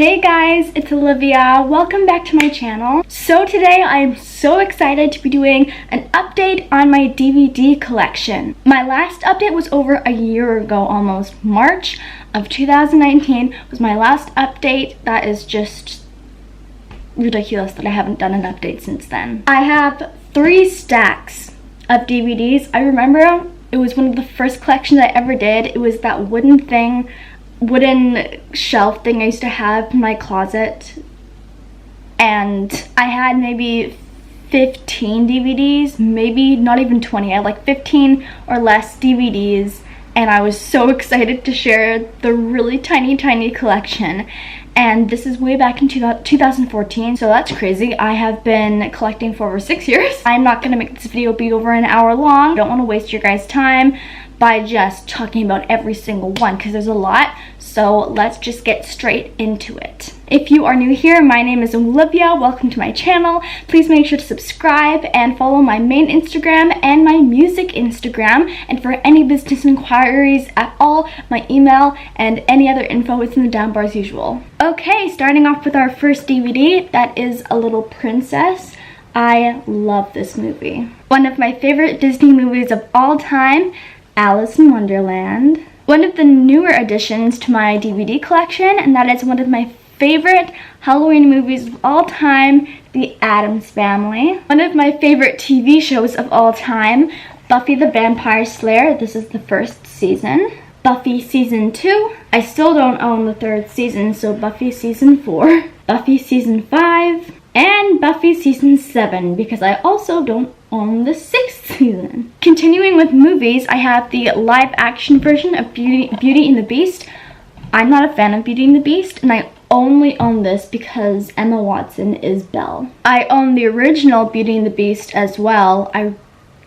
Hey guys, it's Olivia. Welcome back to my channel. So today I'm so excited to be doing an update on my DVD collection. My last update was over a year ago almost. March of 2019 was my last update. That is just ridiculous that I haven't done an update since then. I have 3 stacks of DVDs. I remember it was one of the first collections I ever did. It was that wooden shelf thing I used to have in my closet, and I had maybe 15 DVDs, maybe not even 20. I had like 15 or less DVDs, and I was so excited to share the really tiny collection. And this is way back in 2014, so that's crazy. I have been collecting for over 6 years. I'm not gonna make this video be over an hour long. I don't want to waste your guys' time by just talking about every single one because there's a lot. So let's just get straight into it. If you are new here, my name is Olivia. Welcome to my channel. Please make sure to subscribe and follow my main Instagram and my music Instagram. And for any business inquiries at all, my email and any other info is in the down bar as usual. Okay, starting off with our first DVD, that is A Little Princess. I love this movie. One of my favorite Disney movies of all time, Alice in Wonderland. One of the newer additions to my DVD collection, and that is one of my favorite Halloween movies of all time, The Addams Family. One of my favorite TV shows of all time, Buffy the Vampire Slayer. This is the first season. Buffy season 2. I still don't own the 3rd season, so Buffy season 4. Buffy season 5. And Buffy season 7, because I also don't own the 6th season. Continuing with movies, I have the live action version of Beauty and the Beast. I'm not a fan of Beauty and the Beast, and I only own this because Emma Watson is Belle. I own the original Beauty and the Beast as well. I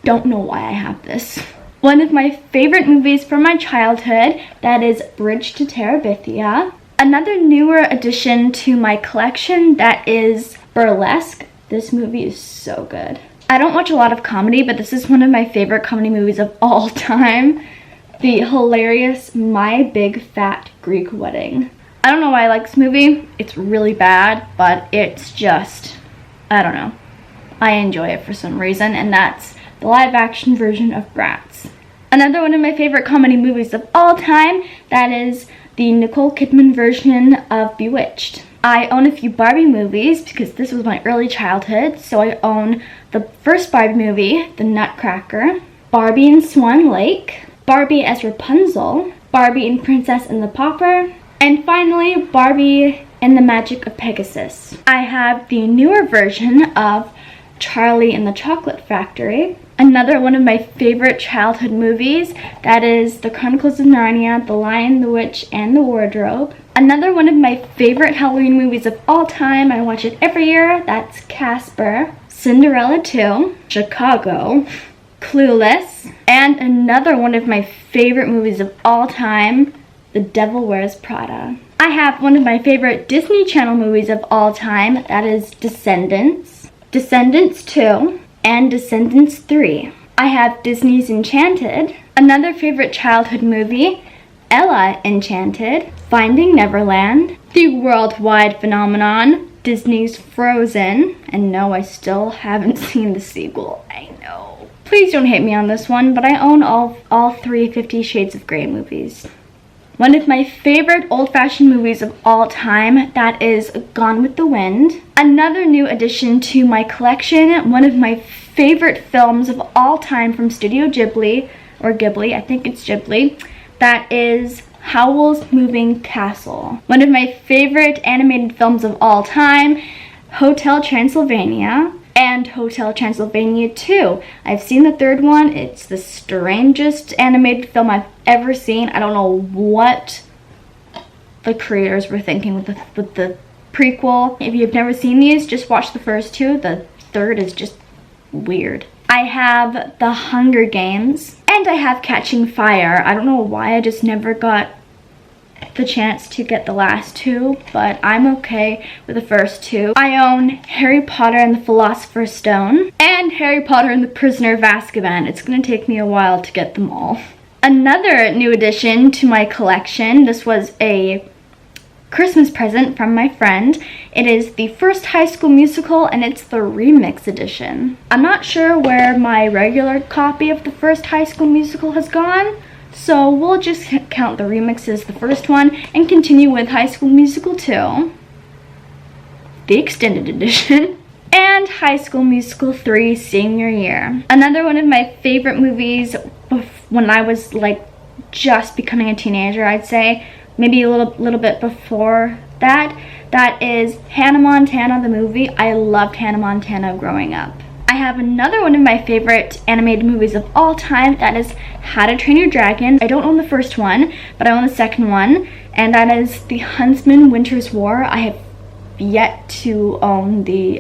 don't know why I have this. One of my favorite movies from my childhood, that is Bridge to Terabithia. Another newer addition to my collection, that is Burlesque. This movie is so good. I don't watch a lot of comedy, but this is one of my favorite comedy movies of all time. The hilarious My Big Fat Greek Wedding. I don't know why I like this movie. It's really bad, but it's just, I don't know. I enjoy it for some reason, and that's the live action version of Bratz. Another one of my favorite comedy movies of all time, that is the Nicole Kidman version of Bewitched. I own a few Barbie movies because this was my early childhood. So I own the first Barbie movie, The Nutcracker, Barbie in Swan Lake, Barbie as Rapunzel, Barbie and Princess and the Pauper, and finally Barbie and the Magic of Pegasus. I have the newer version of Charlie and the Chocolate Factory. Another one of my favorite childhood movies, that is The Chronicles of Narnia, The Lion, the Witch, and the Wardrobe. Another one of my favorite Halloween movies of all time, I watch it every year, that's Casper, Cinderella 2, Chicago, Clueless, and another one of my favorite movies of all time, The Devil Wears Prada. I have one of my favorite Disney Channel movies of all time, that is Descendants, Descendants 2, and Descendants 3. I have Disney's Enchanted, another favorite childhood movie, Ella Enchanted, Finding Neverland, the worldwide phenomenon, Disney's Frozen, and no, I still haven't seen the sequel, I know. Please don't hate me on this one, but I own all 3 50 Shades of Grey movies. One of my favorite old-fashioned movies of all time, that is Gone with the Wind. Another new addition to my collection, one of my favorite films of all time from Studio Ghibli, or Ghibli, I think it's Ghibli, that is Howl's Moving Castle. One of my favorite animated films of all time, Hotel Transylvania, and Hotel Transylvania 2. I've seen the 3rd one. It's the strangest animated film I've ever seen. I don't know what the creators were thinking with the prequel. If you've never seen these, just watch the first 2. The 3rd is just weird. I have The Hunger Games, and I have Catching Fire. I don't know why I just never got the chance to get the last 2, but I'm okay with the first 2. I own Harry Potter and the Philosopher's Stone and Harry Potter and the Prisoner of Azkaban. It's gonna take me a while to get them all. Another new addition to my collection, this was a Christmas present from my friend. It is the first High School Musical, and it's the remix edition. I'm not sure where my regular copy of the first High School Musical has gone, so we'll just count the remix as the first one and continue with High School Musical 2, the extended edition, and High School Musical 3 Senior Year. Another one of my favorite movies when I was like just becoming a teenager, I'd say, maybe a little bit before that. That is Hannah Montana the movie. I loved Hannah Montana growing up. I have another one of my favorite animated movies of all time. That is How to Train Your Dragon. I don't own the first one, but I own the second one, and that is The Huntsman Winter's War. I have yet to own the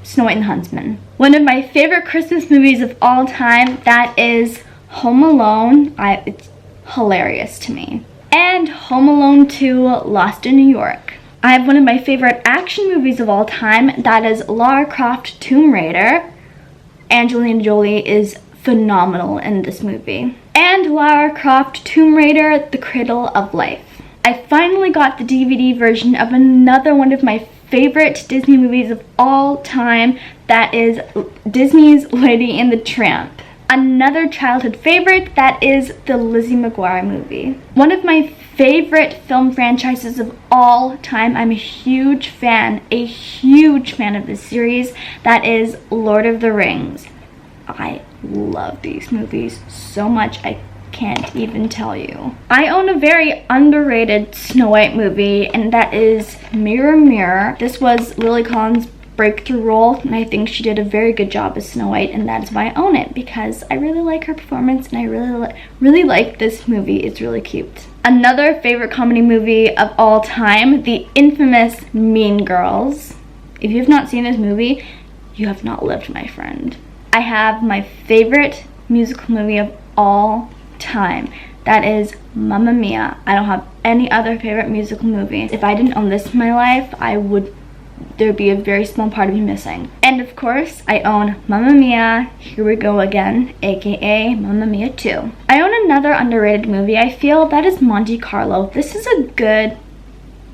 Snow White and the Huntsman. One of my favorite Christmas movies of all time, that is Home Alone. It's hilarious to me. And Home Alone 2 Lost in New York. I have one of my favorite action movies of all time, that is Lara Croft Tomb Raider. Angelina Jolie is phenomenal in this movie. And Lara Croft Tomb Raider The Cradle of Life. I finally got the DVD version of another one of my favorite Disney movies of all time, that is Disney's Lady and the Tramp. Another childhood favorite, that is the Lizzie McGuire movie. One of my favorite film franchises of all time. I'm a huge fan of this series, that is Lord of the Rings. I love these movies so much, I can't even tell you. I own a very underrated Snow White movie, and that is Mirror Mirror. This was Lily Collins' breakthrough role, and I think she did a very good job as Snow White, and that is why I own it, because I really like her performance and I really like this movie. It's really cute. Another favorite comedy movie of all time, the infamous Mean Girls. If you have not seen this movie, you have not lived, my friend. I have my favorite musical movie of all time. That is Mamma Mia. I don't have any other favorite musical movie. If I didn't own this in my life, there'd be a very small part of me missing. And of course, I own Mamma Mia, Here We Go Again, aka Mamma Mia 2. I own another underrated movie, I feel, that is Monte Carlo. This is a good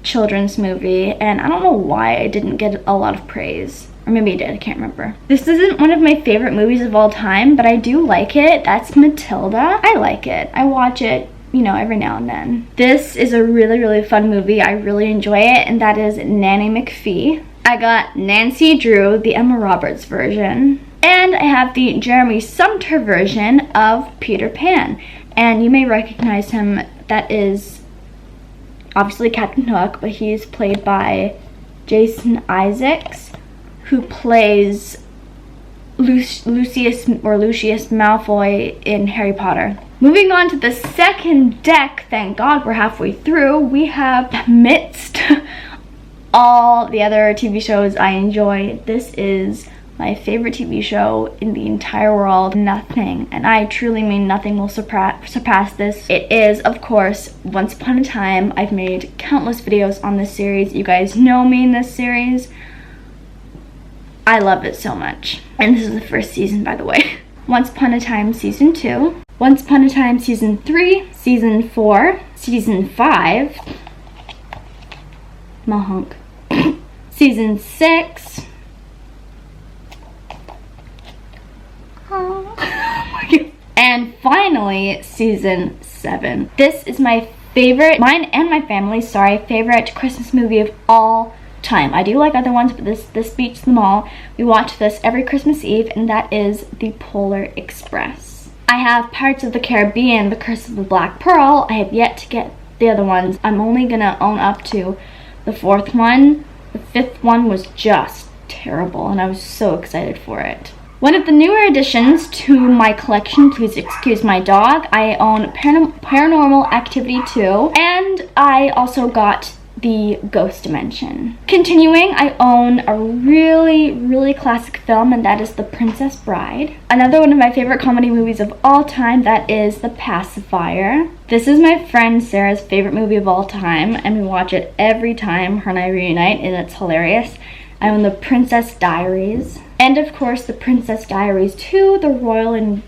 children's movie, and I don't know why it didn't get a lot of praise. Or maybe it did, I can't remember. This isn't one of my favorite movies of all time, but I do like it. That's Matilda. I like it. I watch it, you know, every now and then. This is a really fun movie. I really enjoy it, and that is Nanny McPhee. I got Nancy Drew, the Emma Roberts version, and I have the Jeremy Sumter version of Peter Pan. And you may recognize him. That is obviously Captain Hook, but he is played by Jason Isaacs, who plays Lucius Malfoy in Harry Potter. Moving on to the second deck, thank God we're halfway through, we have, amidst all the other TV shows I enjoy, this is my favorite TV show in the entire world. Nothing, and I truly mean nothing, will surpass this. It is, of course, Once Upon a Time. I've made countless videos on this series. You guys know me in this series. I love it so much. And this is the first season, by the way. Once Upon a Time Season 2, Once Upon a Time Season 3, Season 4, Season 5, Mahonk, Season 6, oh my God, and finally Season 7. This is my favorite, mine and my family's, favorite Christmas movie of all time. I do like other ones, but this beats them all. We watch this every Christmas Eve, and that is The Polar Express. I have Pirates of the Caribbean, The Curse of the Black Pearl. I have yet to get the other ones. I'm only gonna own up to the fourth one. The fifth one was just terrible, and I was so excited for it. One of the newer additions to my collection, please excuse my dog, I own Paranormal Activity 2, and I also got the Ghost Dimension. Continuing, I own a really classic film, and that is The Princess Bride. Another one of my favorite comedy movies of all time, that is The Pacifier. This is my friend Sarah's favorite movie of all time, and we watch it every time her and I reunite, and it's hilarious. I own The Princess Diaries, and of course The Princess Diaries 2, The Royal and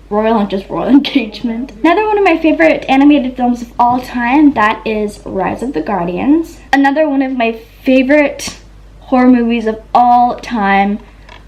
royal and just royal engagement. Another one of my favorite animated films of all time, that is Rise of the Guardians. Another one of my favorite horror movies of all time,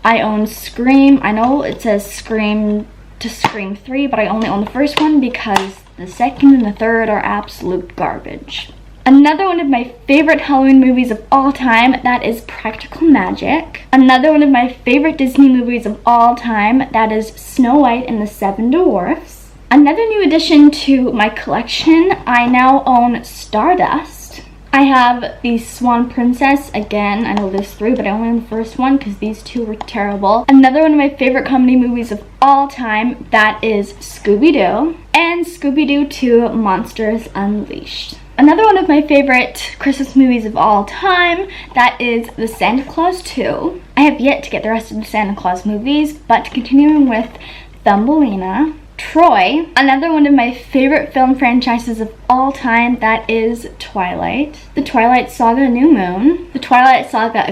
I own Scream. I know it says Scream to Scream 3, but I only own the first one because the second and the third are absolute garbage. Another one of my favorite Halloween movies of all time, that is Practical Magic. Another one of my favorite Disney movies of all time, that is Snow White and the Seven Dwarfs. Another new addition to my collection, I now own Stardust. I have the Swan Princess. Again, I know there's 3, but I only own the first one because these 2 were terrible. Another one of my favorite comedy movies of all time, that is Scooby-Doo. And Scooby-Doo 2 Monsters Unleashed. Another one of my favorite Christmas movies of all time, that is The Santa Claus 2. I have yet to get the rest of the Santa Claus movies, but continuing with Thumbelina. Troy. Another one of my favorite film franchises of all time, that is Twilight. The Twilight Saga New Moon. The Twilight Saga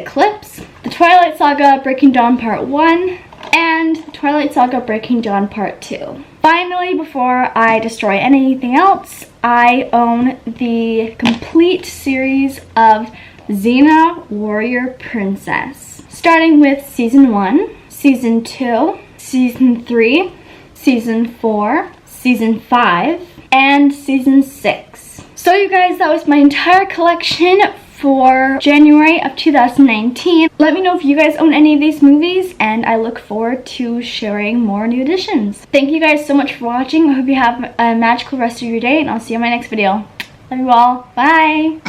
Eclipse. The Twilight Saga Breaking Dawn Part 1. And the Twilight Saga Breaking Dawn Part 2. Finally, before I destroy anything else, I own the complete series of Xena Warrior Princess. Starting with Season 1, Season 2, Season 3, Season 4, Season 5, and Season 6. So you guys, that was my entire collection for January of 2019. Let me know if you guys own any of these movies, and I look forward to sharing more new additions. Thank you guys so much for watching. I hope you have a magical rest of your day, and I'll see you in my next video. Love you all. Bye!